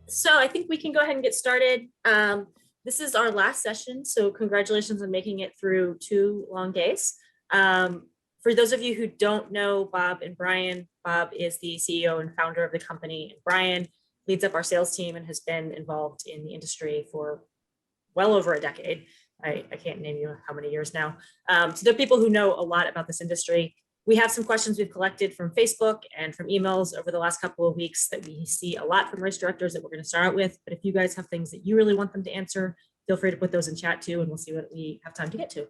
So I think we can go ahead and get started. This is our last session, so congratulations on making it through 2 long days. For those of you who don't know Bob and Bryan, Bob is the CEO and founder of the company, and Bryan leads up our sales team and has been involved in the industry for well over a decade. I can't name you how many years now. So there are people who know a lot about this industry. We have some questions we've collected from Facebook and from emails over the last couple of weeks that we see a lot from race directors that we're going to start out with. But if you guys have things that you really want them to answer, feel free to put those in chat too, and we'll see what we have time to get to.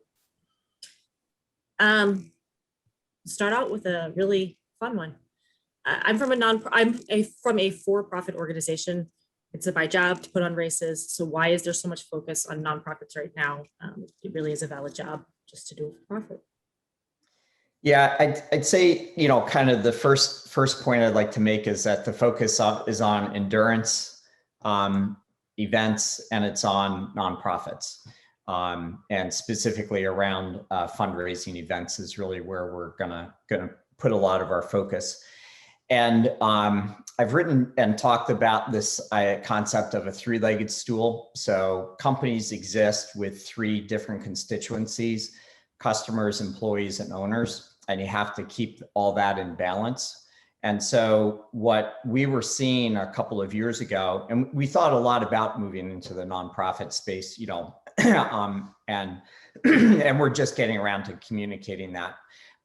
Start out with a really fun one. I'm from a for-profit organization. It's my job to put on races. So why is there so much focus on nonprofits right now? It really is a valid job just to do it for profit. Yeah, I'd say, kind of the first point I'd like to make is that the focus is on endurance events, and it's on nonprofits. And specifically around fundraising events is really where we're gonna put a lot of our focus. And I've written and talked about this concept of a 3-legged stool. So companies exist with 3 different constituencies: customers, employees, and owners. And you have to keep all that in balance. And so what we were seeing a couple of years ago, and we thought a lot about moving into the nonprofit space, and we're just getting around to communicating that.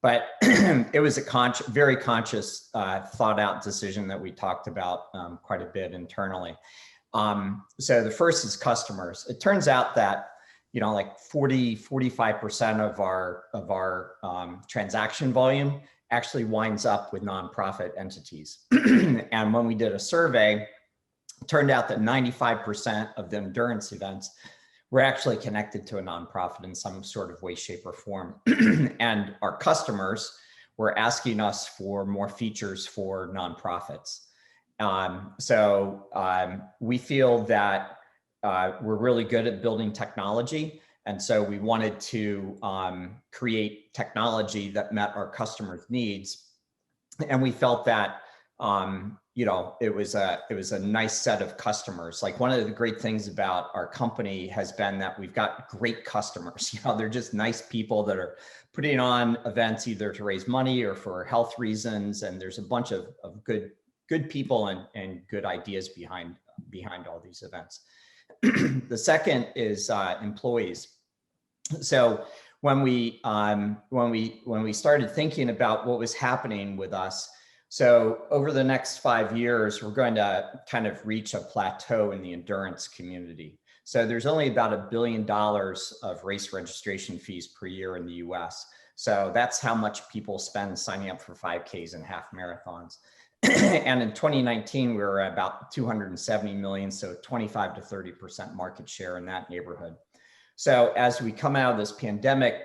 But it was a very conscious, thought out decision that we talked about quite a bit internally. So the first is customers. It turns out that, like 45% of our transaction volume actually winds up with nonprofit entities. And when we did a survey, it turned out that 95% of the endurance events were actually connected to a nonprofit in some sort of way, shape, or form. And our customers were asking us for more features for nonprofits. So we feel that we're really good at building technology. And so we wanted to create technology that met our customers' needs. And we felt that it was a nice set of customers. Like, one of the great things about our company has been that we've got great customers. They're just nice people that are putting on events either to raise money or for health reasons. And there's a bunch of good people and good ideas behind all these events. The second is employees. So when we started thinking about what was happening with us, so over the next 5 years, we're going to kind of reach a plateau in the endurance community. So there's only about $1 billion of race registration fees per year in the US. So that's how much people spend signing up for 5Ks and half marathons. And in 2019, we were at about 270 million, so 25 to 30% market share in that neighborhood. So as we come out of this pandemic,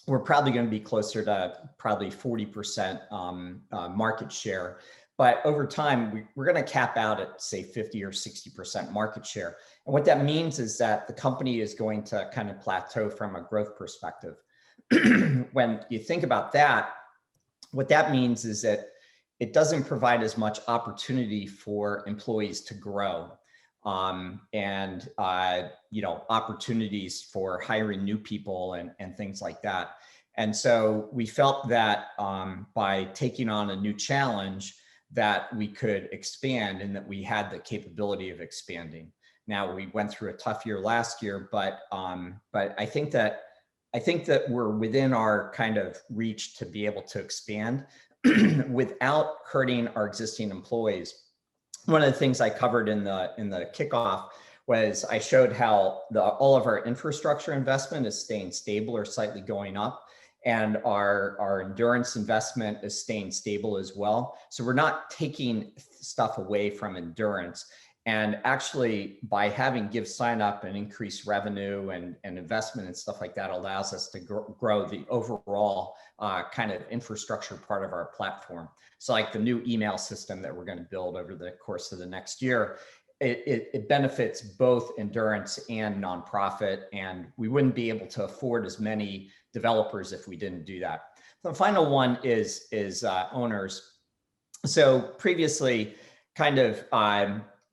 we're probably going to be closer to probably 40% market share. But over time, we're going to cap out at, say, 50 or 60% market share. And what that means is that the company is going to kind of plateau from a growth perspective. When you think about that, what that means is that it doesn't provide as much opportunity for employees to grow. And opportunities for hiring new people and things like that. And so we felt that by taking on a new challenge, that we could expand and that we had the capability of expanding. Now, we went through a tough year last year, but I think that we're within our kind of reach to be able to expand without hurting our existing employees. One of the things I covered in the kickoff was I showed how all of our infrastructure investment is staying stable or slightly going up, and our endurance investment is staying stable as well. So we're not taking stuff away from endurance. And actually, by having GiveSignup and increased revenue and investment and stuff like that allows us to grow the overall kind of infrastructure part of our platform. So like the new email system that we're going to build over the course of the next year, it benefits both endurance and nonprofit, and we wouldn't be able to afford as many developers if we didn't do that. The final one is owners. So previously, kind of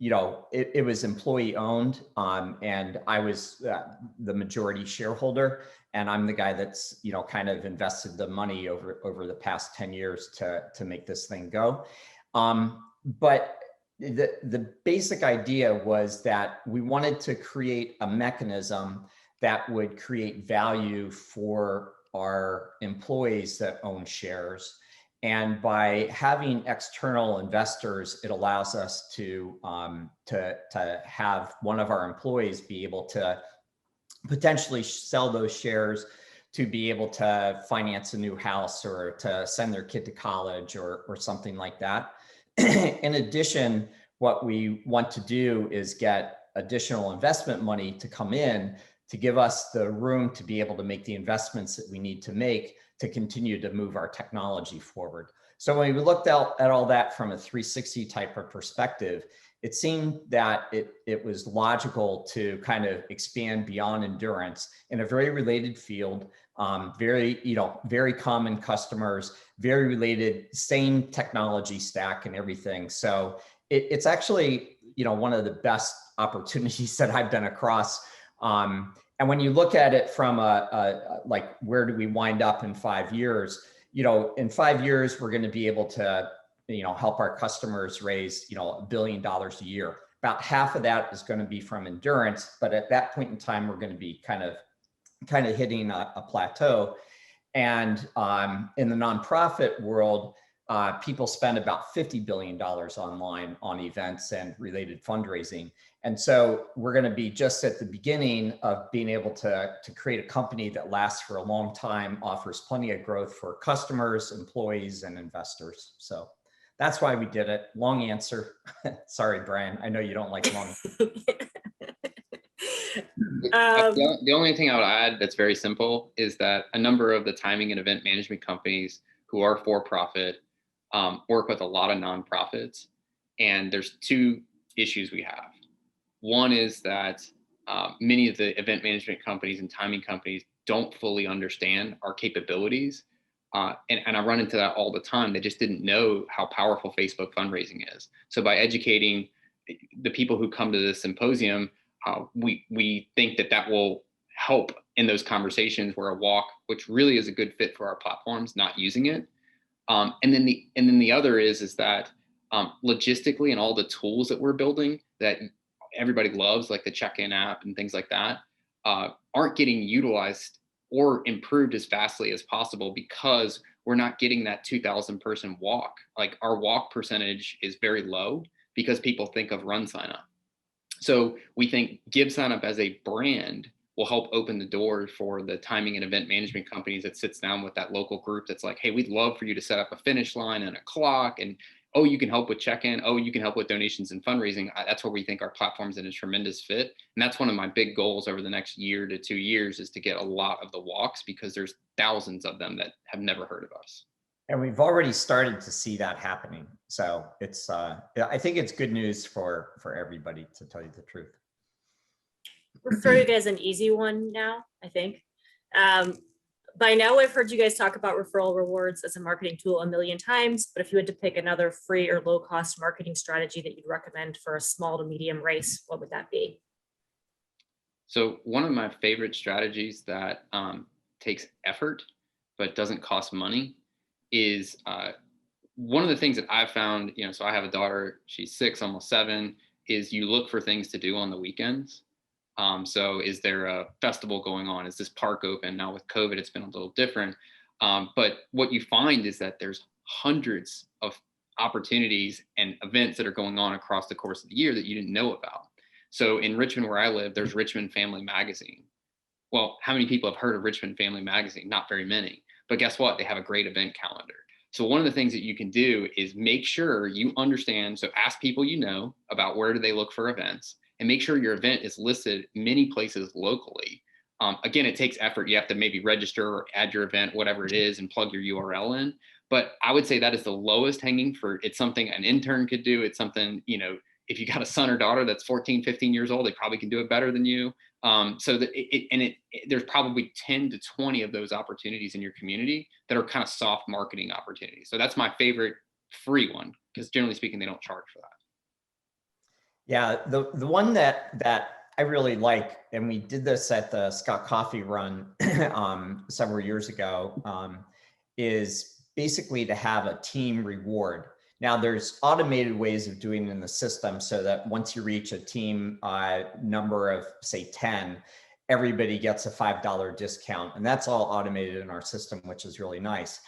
it was employee owned, and I was the majority shareholder, and I'm the guy that's, kind of invested the money over the past 10 years to make this thing go. But the basic idea was that we wanted to create a mechanism that would create value for our employees that own shares. And by having external investors, it allows us to have one of our employees be able to potentially sell those shares to be able to finance a new house or to send their kid to college or something like that. In addition, what we want to do is get additional investment money to come in to give us the room to be able to make the investments that we need to make to continue to move our technology forward. So when we looked at all that from a 360 type of perspective, it seemed that it was logical to kind of expand beyond endurance in a very related field, very common customers, very related, same technology stack and everything. So it's actually, one of the best opportunities that I've been across. And when you look at it from like, where do we wind up in 5 years? In 5 years, we're going to be able to, help our customers raise, $1 billion a year. About half of that is going to be from endurance, but at that point in time, we're going to be kind of hitting a plateau. And in the nonprofit world, people spend about $50 billion online on events and related fundraising. And so we're going to be just at the beginning of being able to create a company that lasts for a long time, offers plenty of growth for customers, employees, and investors. So that's why we did it. Long answer. Sorry, Brian. I know you don't like long. The only thing I would add that's very simple is that a number of the timing and event management companies who are for-profit work with a lot of nonprofits. And there's two issues we have. One is that many of the event management companies and timing companies don't fully understand our capabilities. And I run into that all the time. They just didn't know how powerful Facebook fundraising is. So by educating the people who come to this symposium, we think that will help in those conversations where a walk, which really is a good fit for our platforms, not using it. And then the other is that logistically and all the tools that we're building that everybody loves, like the check-in app and things like that, aren't getting utilized or improved as fastly as possible because we're not getting that 2,000 person walk. Like our walk percentage is very low because people think of RunSignup. So we think GiveSignup as a brand will help open the door for the timing and event management companies that sits down with that local group that's like, hey, we'd love for you to set up a finish line and a clock, and oh, you can help with check-in, oh, you can help with donations and fundraising. That's where we think our platform's in a tremendous fit. And that's one of my big goals over the next year to 2 years is to get a lot of the walks because there's thousands of them that have never heard of us. And we've already started to see that happening. So it's, I think it's good news for everybody, to tell you the truth. We'll throw you guys an easy one now, I think. By now, I've heard you guys talk about referral rewards as a marketing tool a million times, but if you had to pick another free or low cost marketing strategy that you'd recommend for a small to medium race, what would that be? So one of my favorite strategies that takes effort, but doesn't cost money is one of the things that I've found, so I have a daughter, she's 6, almost 7, is you look for things to do on the weekends. So is there a festival going on? Is this park open? Now with COVID, it's been a little different. But what you find is that there's hundreds of opportunities and events that are going on across the course of the year that you didn't know about. So in Richmond, where I live, there's Richmond Family Magazine. Well, how many people have heard of Richmond Family Magazine? Not very many. But guess what? They have a great event calendar. So one of the things that you can do is make sure you understand. So ask people about where do they look for events, and make sure your event is listed many places locally. Again, it takes effort. You have to maybe register or add your event, whatever it is, and plug your URL in. But I would say that is the lowest hanging fruit. It's something an intern could do. It's something, if you got a son or daughter that's 14, 15 years old, they probably can do it better than you. So that there's probably 10 to 20 of those opportunities in your community that are kind of soft marketing opportunities. So that's my favorite free one, because generally speaking, they don't charge for that. Yeah, the one that I really like, and we did this at the Scott Coffee Run several years ago, is basically to have a team reward. Now, there's automated ways of doing it in the system so that once you reach a team number of, say, 10, everybody gets a $5 discount. And that's all automated in our system, which is really nice.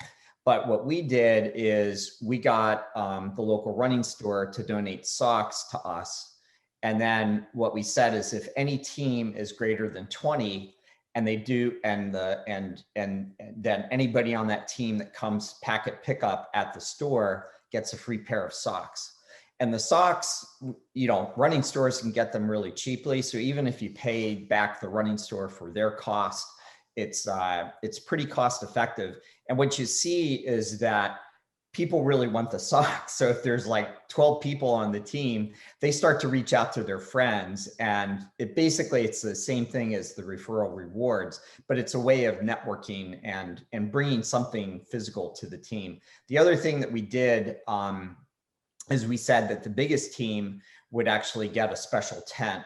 But what we did is we got the local running store to donate socks to us. And then what we said is if any team is greater than 20, and they do, and then anybody on that team that comes packet pickup at the store gets a free pair of socks. And the socks, you know, running stores can get them really cheaply. So even if you pay back the running store for their cost, it's pretty cost effective. And what you see is that people really want the socks. So if there's like 12 people on the team, they start to reach out to their friends, and it's the same thing as the referral rewards, but it's a way of networking and bringing something physical to the team. The other thing that we did is we said that the biggest team would actually get a special tent.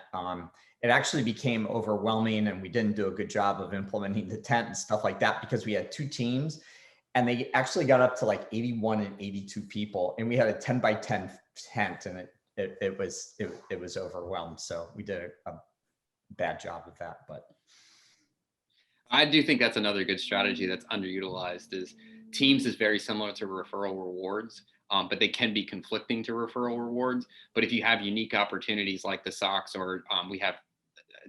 It actually became overwhelming, and we didn't do a good job of implementing the tent and stuff like that because we had 2 teams. And they actually got up to like 81 and 82 people, and we had a 10 by 10 tent, and it was overwhelmed. So we did a bad job of that. But I do think that's another good strategy that's underutilized. Is teams is very similar to referral rewards, but they can be conflicting to referral rewards. But if you have unique opportunities like the socks, or we have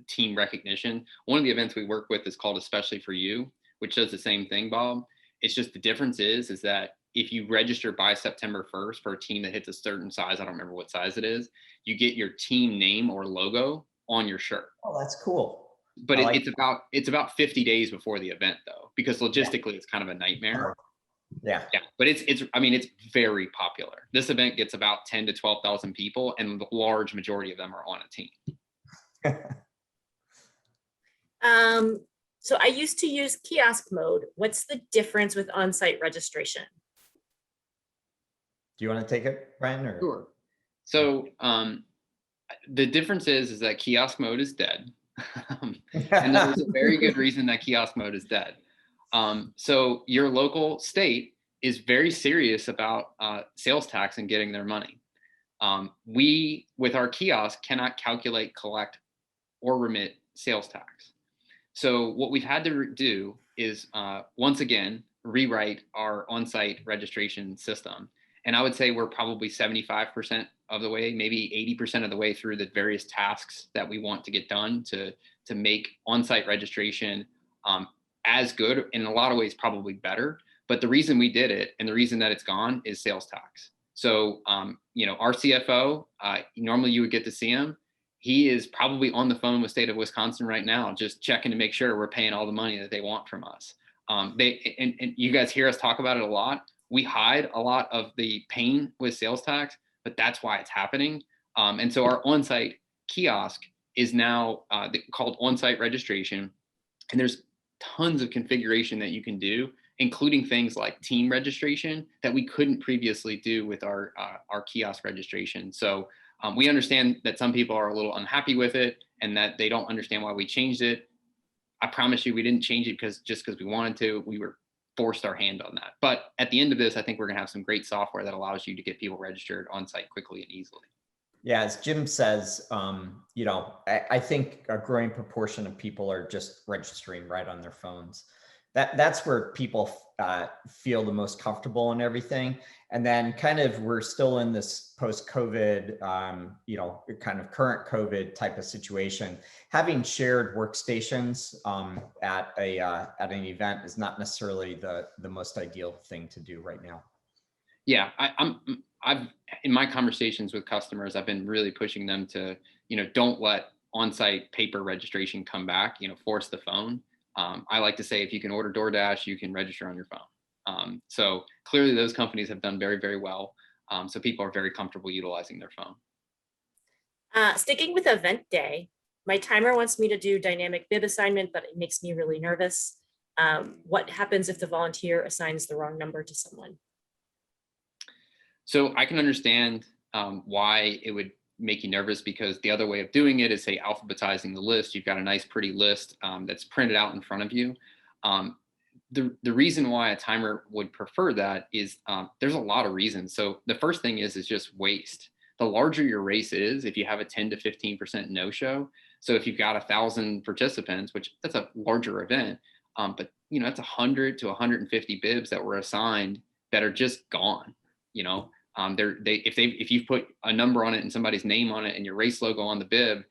team recognition, one of the events we work with is called Especially for You, which does the same thing, Bob. It's just the difference is that if you register by September 1st for a team that hits a certain size, I don't remember what size it is, you get your team name or logo on your shirt. oh, that's cool. But it's about 50 days before the event though, because logistically it's kind of a nightmare. Yeah. Yeah, but it's very popular. This event gets about 10 to 12,000 people, and the large majority of them are on a team. So I used to use kiosk mode. What's the difference with on-site registration? Do you want to take it, Bryan? Or? Sure. So the difference is that kiosk mode is dead. And there's a very good reason that kiosk mode is dead. So your local state is very serious about sales tax and getting their money. We, with our kiosk, cannot calculate, collect, or remit sales tax. So what we've had to do is, once again, rewrite our on-site registration system. And I would say we're probably 75% of the way, maybe 80% of the way through the various tasks that we want to get done to make on-site registration as good, in a lot of ways, probably better. But the reason we did it and the reason that it's gone is sales tax. So, you know, our CFO, normally you would get to see him. He is probably on the phone with state of Wisconsin right now, just checking to make sure we're paying all the money that they want from us. And you guys hear us talk about it a lot. We hide a lot of the pain with sales tax, but that's why it's happening. And so our on-site kiosk is now called on-site registration. And there's tons of configuration that you can do, including things like team registration that we couldn't previously do with our kiosk registration. So we understand that some people are a little unhappy with it and that they don't understand why we changed it. I promise you, we didn't change it just because we wanted to. We were forced our hand on that. But at the end of this, I think we're gonna have some great software that allows you to get people registered on site quickly and easily. Yeah, as Jim says, you know, I think a growing proportion of people are just registering right on their phones. That's where people feel the most comfortable and everything. And then kind of we're still in this post-COVID, you know, kind of current COVID type of situation. Having shared workstations at an event is not necessarily the most ideal thing to do right now. Yeah, I've in my conversations with customers, I've been really pushing them to, you know, don't let on-site paper registration come back, you know, force the phone. I like to say, if you can order DoorDash, you can register on your phone. So clearly those companies have done very, very well. So people are very comfortable utilizing their phone. Sticking with event day, my timer wants me to do dynamic bib assignment, but it makes me really nervous. What happens if the volunteer assigns the wrong number to someone? So I can understand why it would make you nervous, because the other way of doing it is, say, alphabetizing the list. You've got a nice pretty list that's printed out in front of you. The reason why a timer would prefer that is there's a lot of reasons. So the first thing is just waste. The larger your race is, if you have a 10 to 15% no-show, so if you've got 1,000 participants, which that's a larger event, but you know, that's 100 to 150 bibs that were assigned that are just gone. You know, if you put a number on it and somebody's name on it and your race logo on the bib,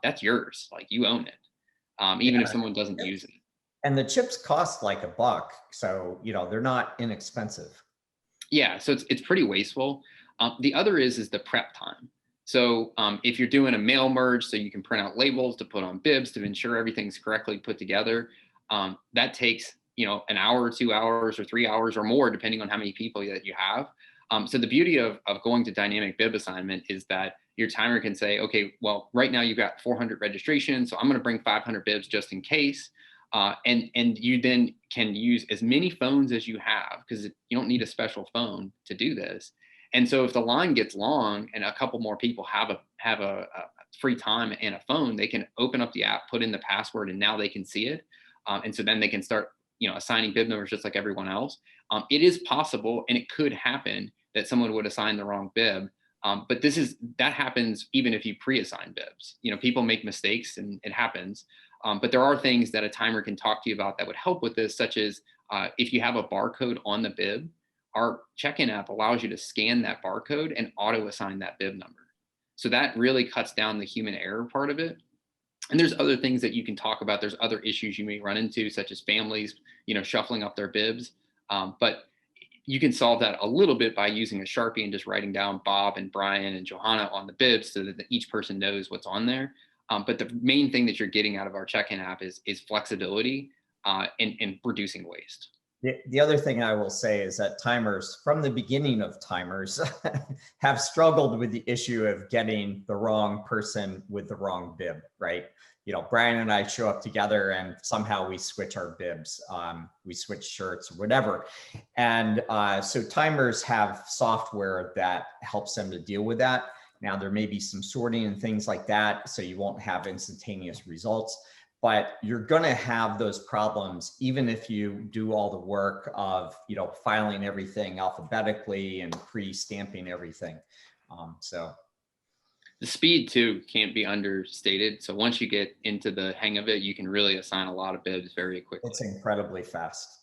that's yours. Like, you own it, even if someone doesn't use it. And the chips cost like $1, so you know they're not inexpensive. Yeah, so it's pretty wasteful. The other is the prep time. So if you're doing a mail merge, so you can print out labels to put on bibs to ensure everything's correctly put together, that takes, you know, an hour or 2 hours or 3 hours or more, depending on how many people that you have. So the beauty of going to dynamic bib assignment is that your timer can say, okay, well, right now you've got 400 registrations, so I'm going to bring 500 bibs just in case. And you then can use as many phones as you have, because you don't need a special phone to do this. And so if the line gets long and a couple more people have a free time and a phone, they can open up the app, put in the password, and now they can see it. And so then they can start, you know, assigning bib numbers just like everyone else. It is possible, and it could happen, that someone would assign the wrong bib. But that happens even if you pre-assign bibs. You know, people make mistakes and it happens. But there are things that a timer can talk to you about that would help with this, such as if you have a barcode on the bib, our check-in app allows you to scan that barcode and auto-assign that bib number. So that really cuts down the human error part of it. And there's other things that you can talk about. There's other issues you may run into, such as families, you know, shuffling up their bibs. But you can solve that a little bit by using a Sharpie and just writing down Bob and Bryan and Johanna on the bibs so that each person knows what's on there. But the main thing that you're getting out of our check-in app is flexibility and reducing waste. The other thing I will say is that timers, from the beginning of timers, have struggled with the issue of getting the wrong person with the wrong bib, right? You know, Bryan and I show up together and somehow we switch our bibs, we switch shirts or whatever. And so timers have software that helps them to deal with that. Now, there may be some sorting and things like that, so you won't have instantaneous results, but you're going to have those problems even if you do all the work of, you know, filing everything alphabetically and pre-stamping everything. So the speed too can't be understated. So once you get into the hang of it, you can really assign a lot of bibs very quickly. It's incredibly fast.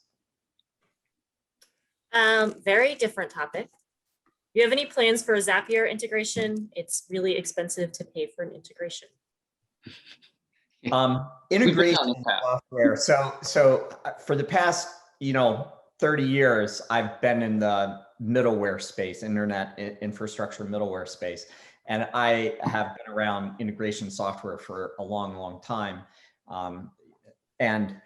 Very different topic. Do you have any plans for a Zapier integration? It's really expensive to pay for an integration. Integration software. So for the past, you know, 30 years, I've been in the middleware space, internet infrastructure middleware space. And I have been around integration software for a long, long time. And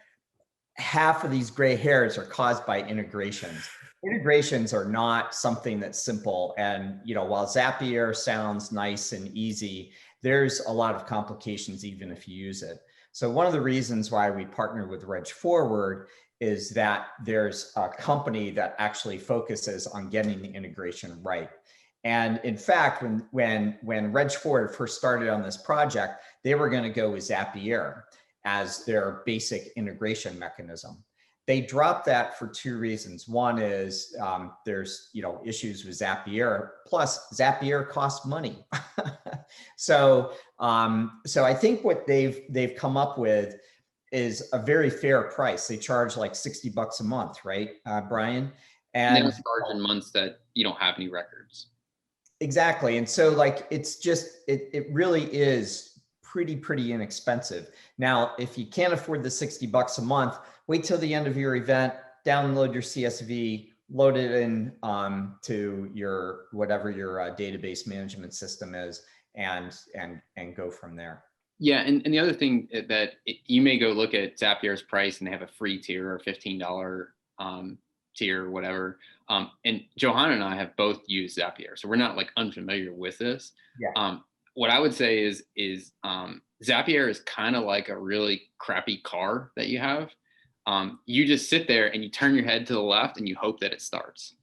half of these gray hairs are caused by integrations. Integrations are not something that's simple. And, you know, while Zapier sounds nice and easy, there's a lot of complications even if you use it. So one of the reasons why we partnered with Reg Forward is that there's a company that actually focuses on getting the integration right. And in fact, when Reg Forward first started on this project, they were going to go with Zapier as their basic integration mechanism. They dropped that for two reasons. One is there's, you know, issues with Zapier, plus Zapier costs money. So I think what they've come up with is a very fair price. They charge like $60 a month, right, Bryan? And they don't charge in months that you don't have any records. Exactly. And so like, it's just, it really is pretty inexpensive. Now, if you can't afford the $60 a month, wait till the end of your event, download your CSV, load it in to your, whatever your database management system is, and go from there. Yeah, and the other thing that you may go look at Zapier's price and they have a free tier or $15 tier or whatever. And Johanna and I have both used Zapier, so we're not like unfamiliar with this. Yeah. What I would say is Zapier is kind of like a really crappy car that you have. You just sit there and you turn your head to the left and you hope that it starts.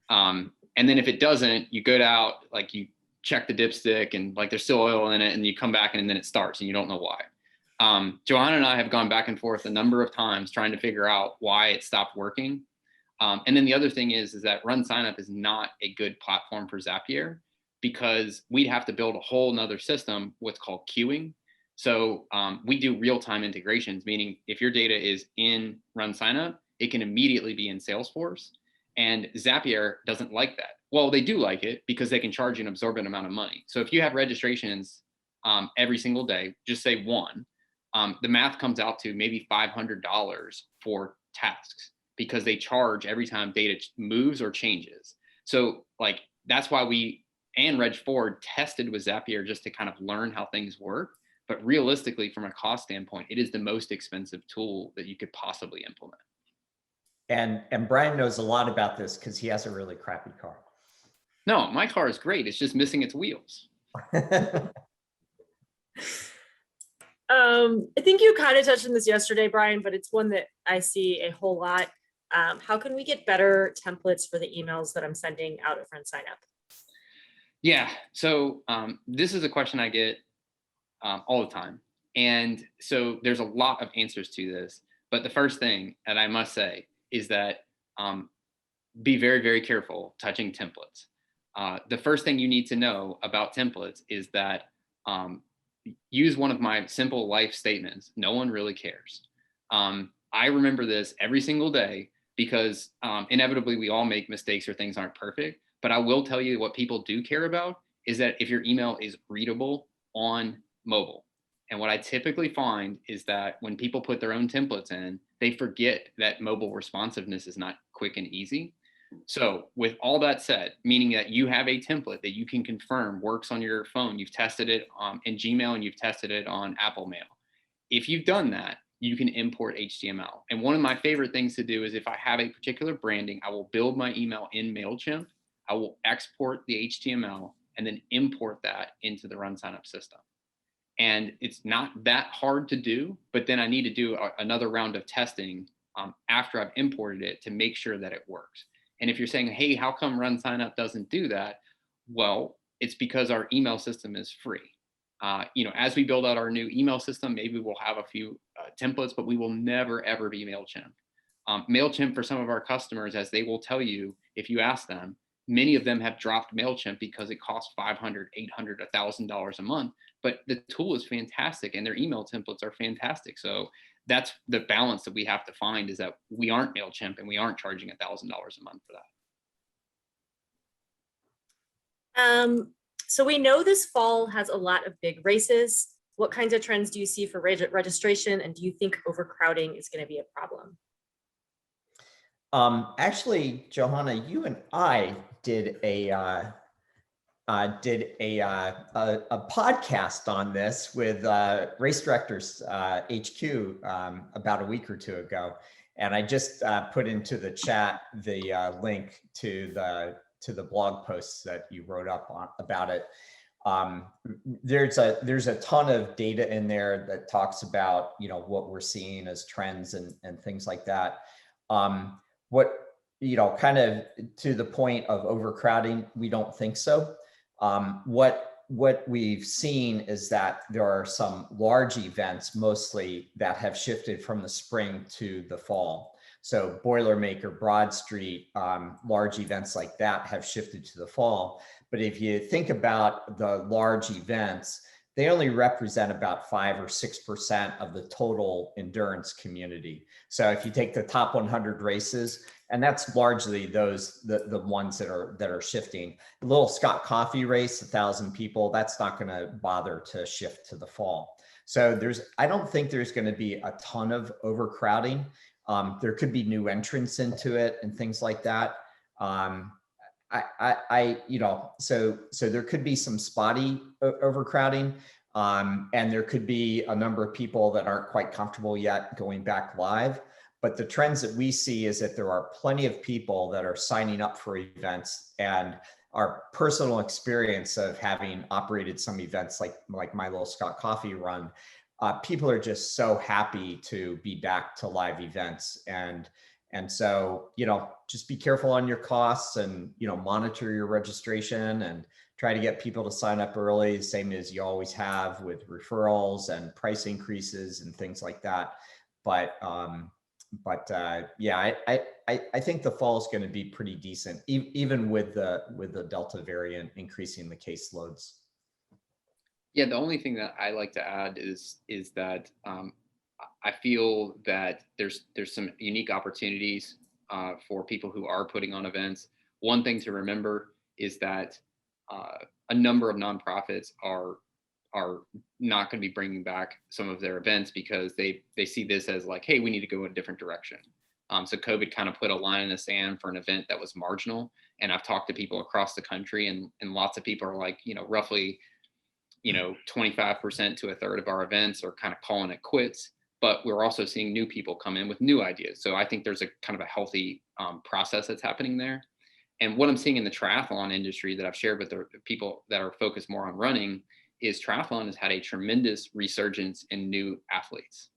And then if it doesn't, you go out, like you check the dipstick and like there's still oil in it, and you come back and then it starts and you don't know why. Johanna and I have gone back and forth a number of times trying to figure out why it stopped working. And then the other thing is that RunSignup is not a good platform for Zapier, because we'd have to build a whole nother system, what's called queuing. So we do real-time integrations, meaning if your data is in RunSignup, it can immediately be in Salesforce. And Zapier doesn't like that. Well, they do like it because they can charge you an absorbent amount of money. So if you have registrations every single day, just say one, the math comes out to maybe $500 for tasks, because they charge every time data moves or changes. So like, that's why we and Reg Ford tested with Zapier just to kind of learn how things work. But realistically, from a cost standpoint, it is the most expensive tool that you could possibly implement. And Bryan knows a lot about this because he has a really crappy car. No, my car is great. It's just missing its wheels. I think you kind of touched on this yesterday, Bryan, but it's one that I see a whole lot. How can we get better templates for the emails that I'm sending out at RunSignup? Yeah, so this is a question I get all the time. And so there's a lot of answers to this. But the first thing that I must say is that be very, very careful touching templates. The first thing you need to know about templates is that use one of my simple life statements. No one really cares. I remember this every single day because inevitably we all make mistakes or things aren't perfect. But I will tell you what people do care about is that if your email is readable on mobile. And what I typically find is that when people put their own templates in, they forget that mobile responsiveness is not quick and easy. So with all that said, meaning that you have a template that you can confirm works on your phone, you've tested it in Gmail and you've tested it on Apple Mail. If you've done that, you can import HTML. And one of my favorite things to do is if I have a particular branding, I will build my email in MailChimp. I will export the HTML and then import that into the RunSignup system. And it's not that hard to do, but then I need to do another round of testing after I've imported it to make sure that it works. And if you're saying, hey, how come RunSignup doesn't do that? Well, it's because our email system is free. As we build out our new email system, maybe we'll have a few templates, but we will never, ever be MailChimp. MailChimp for some of our customers, as they will tell you, if you ask them, many of them have dropped MailChimp because it costs $500, $800, $1,000 a month. But the tool is fantastic and their email templates are fantastic. So that's the balance that we have to find, is that we aren't MailChimp and we aren't charging $1,000 a month for that. So we know this fall has a lot of big races. What kinds of trends do you see for registration? And do you think overcrowding is going to be a problem? Actually, Johanna, you and I did a podcast on this with Race Directors HQ about a week or two ago, and I just put into the chat the link to the blog posts that you wrote up on about it. There's a ton of data in there that talks about what we're seeing as trends and things like that. What kind of to the point of overcrowding, we don't think so. What we've seen is that there are some large events mostly that have shifted from the spring to the fall. So Boilermaker, Broad Street, large events like that have shifted to the fall. But if you think about the large events, they only represent about 5 or 6% of the total endurance community. So if you take the top 100 races, and that's largely the ones that are shifting. The little Scott Coffee race, 1,000 people, that's not going to bother to shift to the fall. So I don't think there's going to be a ton of overcrowding. There could be new entrants into it and things like that. So there could be some spotty overcrowding, and there could be a number of people that aren't quite comfortable yet going back live. But the trends that we see is that there are plenty of people that are signing up for events, and our personal experience of having operated some events like my little Scott Coffee run, people are just so happy to be back to live events. And so, just be careful on your costs and, monitor your registration and try to get people to sign up early, same as you always have with referrals and price increases and things like that. But yeah, I think the fall is going to be pretty decent, even with the Delta variant increasing the caseloads. Yeah, the only thing that I like to add is that I feel that there's some unique opportunities for people who are putting on events. One thing to remember is that a number of nonprofits are not going to be bringing back some of their events because they see this as like, hey, we need to go in a different direction. So COVID kind of put a line in the sand for an event that was marginal. And I've talked to people across the country, and lots of people are like, roughly 25% to a third of our events are kind of calling it quits, but we're also seeing new people come in with new ideas. So I think there's a kind of a healthy process that's happening there. And what I'm seeing in the triathlon industry that I've shared with the people that are focused more on running is triathlon has had a tremendous resurgence in new athletes.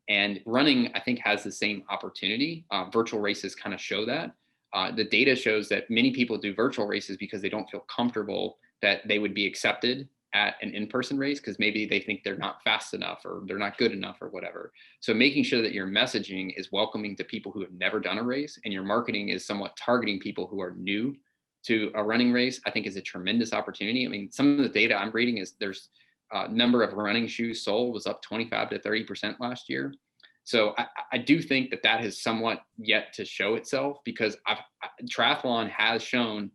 And running, I think, has the same opportunity. Virtual races kind of show that. The data shows that many people do virtual races because they don't feel comfortable that they would be accepted at an in-person race because maybe they think they're not fast enough or they're not good enough or whatever. So making sure that your messaging is welcoming to people who have never done a race and your marketing is somewhat targeting people who are new to a running race, I think is a tremendous opportunity. I mean, some of the data I'm reading is there's a number of running shoes sold was up 25 to 30% last year. So I do think that has somewhat yet to show itself because triathlon has shown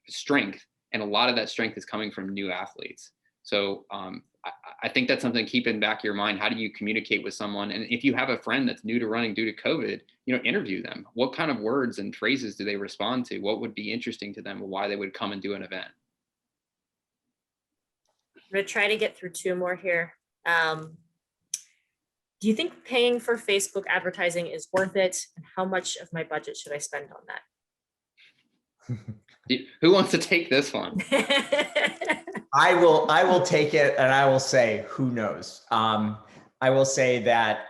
strength, and a lot of that strength is coming from new athletes. So I think that's something to keep in the back of your mind. How do you communicate with someone? And if you have a friend that's new to running due to COVID, interview them. What kind of words and phrases do they respond to? What would be interesting to them? Why they would come and do an event? I'm going to try to get through two more here. Do you think paying for Facebook advertising is worth it? And how much of my budget should I spend on that? Who wants to take this one? I will take it, and I will say, who knows? I will say that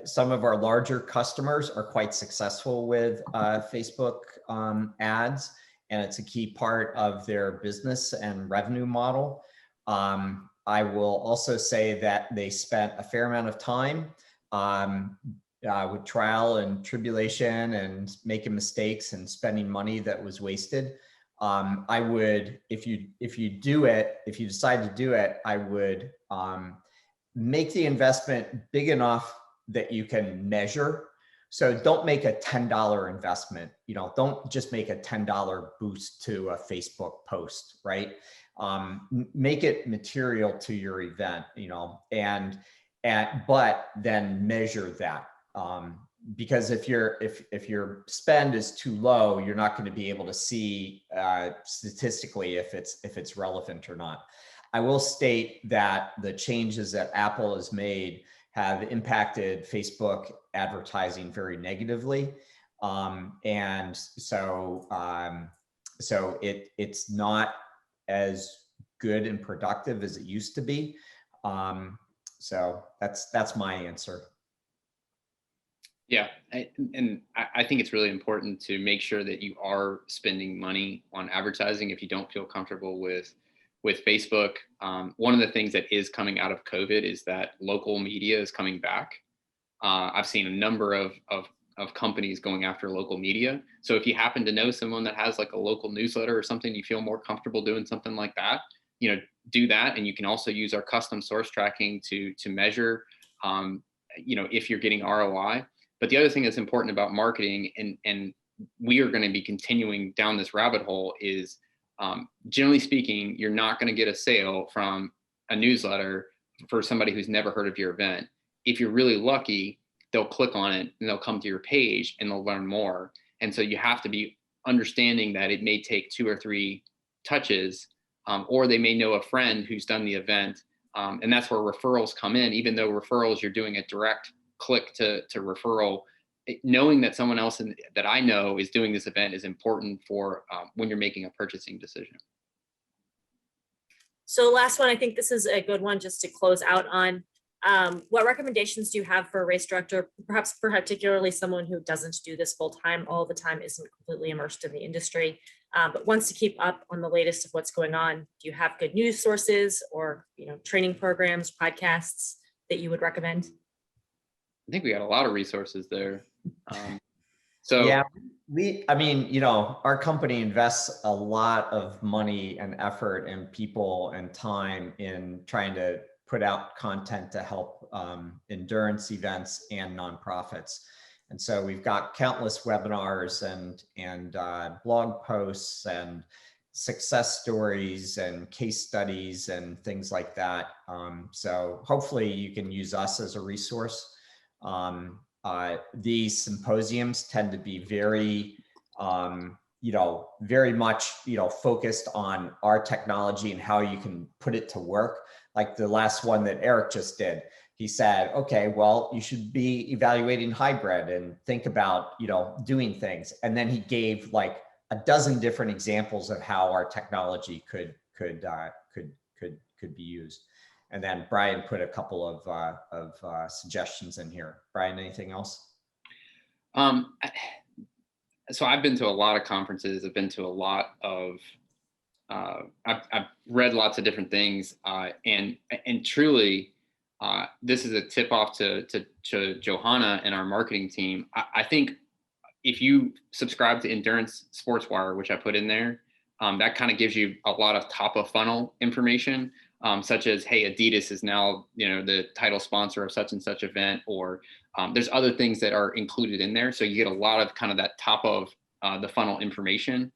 some of our larger customers are quite successful with Facebook ads, and it's a key part of their business and revenue model. I will also say that they spent a fair amount of time with trial and tribulation and making mistakes and spending money that was wasted. I would, if you decide to do it, I would make the investment big enough that you can measure. So don't make a $10 investment. Don't just make a $10 boost to a Facebook post, right? Make it material to your event, but then measure that. Because if your spend is too low, you're not going to be able to see statistically if it's relevant or not. I will state that the changes that Apple has made have impacted Facebook advertising very negatively, and so it's not as good and productive as it used to be. So that's my answer. Yeah, and I think it's really important to make sure that you are spending money on advertising if you don't feel comfortable with Facebook. One of the things that is coming out of COVID is that local media is coming back. I've seen a number of companies going after local media. So if you happen to know someone that has like a local newsletter or something, you feel more comfortable doing something like that, do that. And you can also use our custom source tracking to measure, if you're getting ROI. But the other thing that's important about marketing, and we are going to be continuing down this rabbit hole, is generally speaking, you're not going to get a sale from a newsletter for somebody who's never heard of your event. If you're really lucky, they'll click on it and they'll come to your page and they'll learn more. And so you have to be understanding that it may take 2 or 3 touches, or they may know a friend who's done the event. And that's where referrals come in. Even though referrals, you're doing a direct click to referral, knowing that someone else that I know is doing this event is important for when you're making a purchasing decision. So last one, I think this is a good one just to close out on. What recommendations do you have for a race director, perhaps particularly someone who doesn't do this full time all the time, isn't completely immersed in the industry? but wants to keep up on the latest of what's going on. Do you have good news sources or, training programs, podcasts that you would recommend? I think we got a lot of resources there. So yeah, our company invests a lot of money and effort and people and time in trying to put out content to help endurance events and nonprofits. And so we've got countless webinars and blog posts and success stories and case studies and things like that. So hopefully you can use us as a resource. These symposiums tend to be very, very much, focused on our technology and how you can put it to work. Like the last one that Eric just did, he said, okay, well, you should be evaluating hybrid and think about, doing things. And then he gave like a dozen different examples of how our technology could be used. And then Bryan put a couple of suggestions in here. Bryan, anything else? So I've been to a lot of conferences. I've been to a lot of, I've read lots of different things, and truly, this is a tip off to Johanna and our marketing team. I think if you subscribe to Endurance Sports Wire, which I put in there, that kind of gives you a lot of top of funnel information, such as, hey, Adidas is now, the title sponsor of such and such event, or there's other things that are included in there. So you get a lot of kind of that top of the funnel information.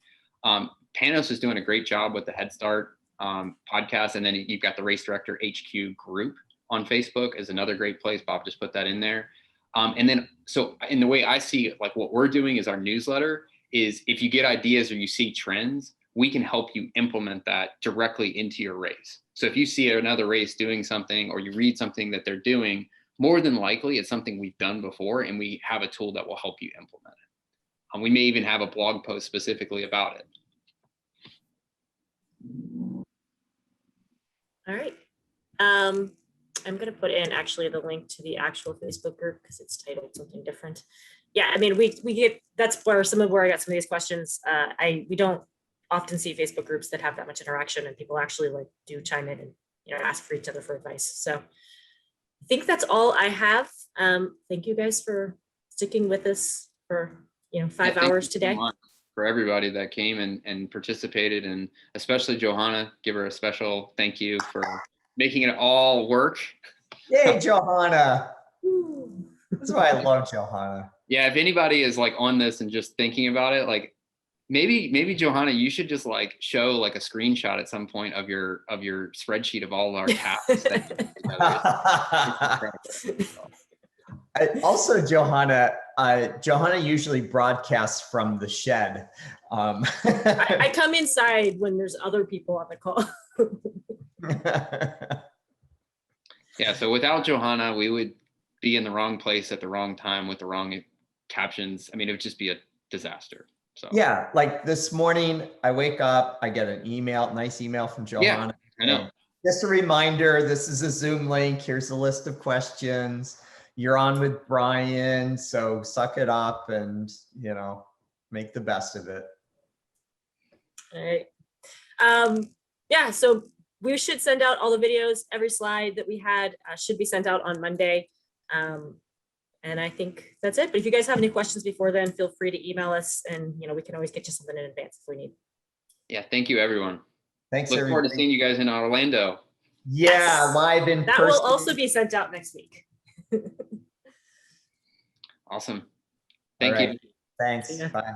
Panos is doing a great job with the Head Start podcast. And then you've got the Race Director HQ group on Facebook is another great place. Bob just put that in there. And then, so in the way I see it, like what we're doing is our newsletter is if you get ideas or you see trends, we can help you implement that directly into your race. So if you see another race doing something or you read something that they're doing, more than likely it's something we've done before and we have a tool that will help you implement it. We may even have a blog post specifically about it. All right. I'm going to put in actually the link to the actual Facebook group because it's titled something different. Yeah, I mean, we get, that's where I got some of these questions. We don't often see Facebook groups that have that much interaction and people actually like do chime in and, ask for each other for advice. So I think that's all I have. Thank you guys for sticking with us for, 5 hours today. For everybody that came and participated, and especially Johanna, give her a special thank you for making it all work. Yay, Johanna. That's why I love Johanna. Yeah, if anybody is like on this and just thinking about it, like maybe Johanna, you should just like show like a screenshot at some point of your spreadsheet of all of our tasks. Also, Johanna usually broadcasts from the shed. I come inside when there's other people on the call. Yeah, so without Johanna, we would be in the wrong place at the wrong time with the wrong captions. I mean, it would just be a disaster. So yeah, like this morning, I wake up, I get an nice email from Johanna. Yeah, I know. Just a reminder, this is a Zoom link. Here's a list of questions. You're on with Bryan, so suck it up and, make the best of it. All right. Yeah, so we should send out all the videos. Every slide that we had should be sent out on Monday. And I think that's it. But if you guys have any questions before then, feel free to email us and, we can always get you something in advance if we need. Yeah, thank you, everyone. Thanks, Look forward to seeing you guys in Orlando. Yeah, yes. Live in that person. Will also be sent out next week. Awesome. Thank you. Thanks. Bye.